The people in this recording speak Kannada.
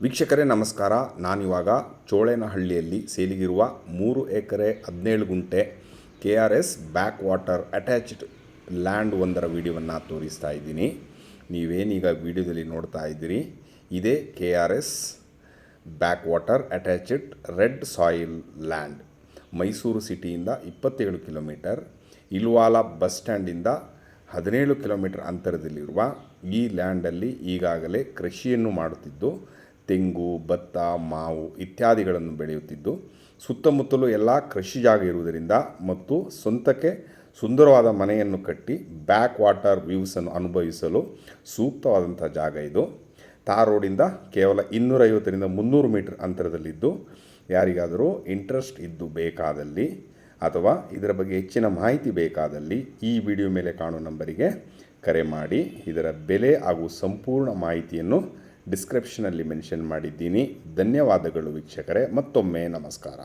ವೀಕ್ಷಕರೇ ನಮಸ್ಕಾರ. ನಾನಿವಾಗ ಚೋಳೇನಹಳ್ಳಿಯಲ್ಲಿ ಸೇಲಿಗಿರುವ 3 ಎಕರೆ 17 ಗುಂಟೆ KRS back water attached land ಒಂದರ ವಿಡಿಯೋವನ್ನು ತೋರಿಸ್ತಾ ಇದ್ದೀನಿ. ನೀವೇನೀಗ ವಿಡಿಯೋದಲ್ಲಿ ನೋಡ್ತಾ ಇದ್ದೀರಿ ಇದೇ KRS back water attached red soil land. Mysuru ಸಿಟಿಯಿಂದ 27 ಕಿಲೋಮೀಟರ್, ಇಲ್ವಾಲ ಬಸ್ ಸ್ಟ್ಯಾಂಡಿಂದ 17 ಕಿಲೋಮೀಟರ್ ಅಂತರದಲ್ಲಿರುವ ಈ ಲ್ಯಾಂಡಲ್ಲಿ ಈಗಾಗಲೇ ಕೃಷಿಯನ್ನು ಮಾಡುತ್ತಿದ್ದು ತೆಂಗು, ಭತ್ತ, ಮಾವು ಇತ್ಯಾದಿಗಳನ್ನು ಬೆಳೆಯುತ್ತಿದ್ದು ಸುತ್ತಮುತ್ತಲೂ ಎಲ್ಲ ಕೃಷಿ ಜಾಗ ಇರುವುದರಿಂದ ಮತ್ತು ಸ್ವಂತಕ್ಕೆ ಸುಂದರವಾದ ಮನೆಯನ್ನು ಕಟ್ಟಿ ಬ್ಯಾಕ್ ವಾಟರ್ ವ್ಯೂಸನ್ನು ಅನುಭವಿಸಲು ಸೂಕ್ತವಾದಂಥ ಜಾಗ ಇದು. ತಾರ್ ರೋಡಿಂದ ಕೇವಲ 250ರಿಂದ 300 ಮೀಟರ್ ಅಂತರದಲ್ಲಿದ್ದು ಯಾರಿಗಾದರೂ ಇಂಟ್ರೆಸ್ಟ್ ಇದ್ದು ಬೇಕಾದಲ್ಲಿ ಅಥವಾ ಇದರ ಬಗ್ಗೆ ಹೆಚ್ಚಿನ ಮಾಹಿತಿ ಬೇಕಾದಲ್ಲಿ ಈ ವಿಡಿಯೋ ಮೇಲೆ ಕಾಣುವ ನಂಬರಿಗೆ ಕರೆ ಮಾಡಿ. ಇದರ ಬೆಲೆ ಹಾಗೂ ಸಂಪೂರ್ಣ ಮಾಹಿತಿಯನ್ನು ಡಿಸ್ಕ್ರಿಪ್ಷನಲ್ಲಿ ಮೆನ್ಷನ್ ಮಾಡಿದ್ದೀನಿ. ಧನ್ಯವಾದಗಳು ವೀಕ್ಷಕರೇ, ಮತ್ತೊಮ್ಮೆ ನಮಸ್ಕಾರ.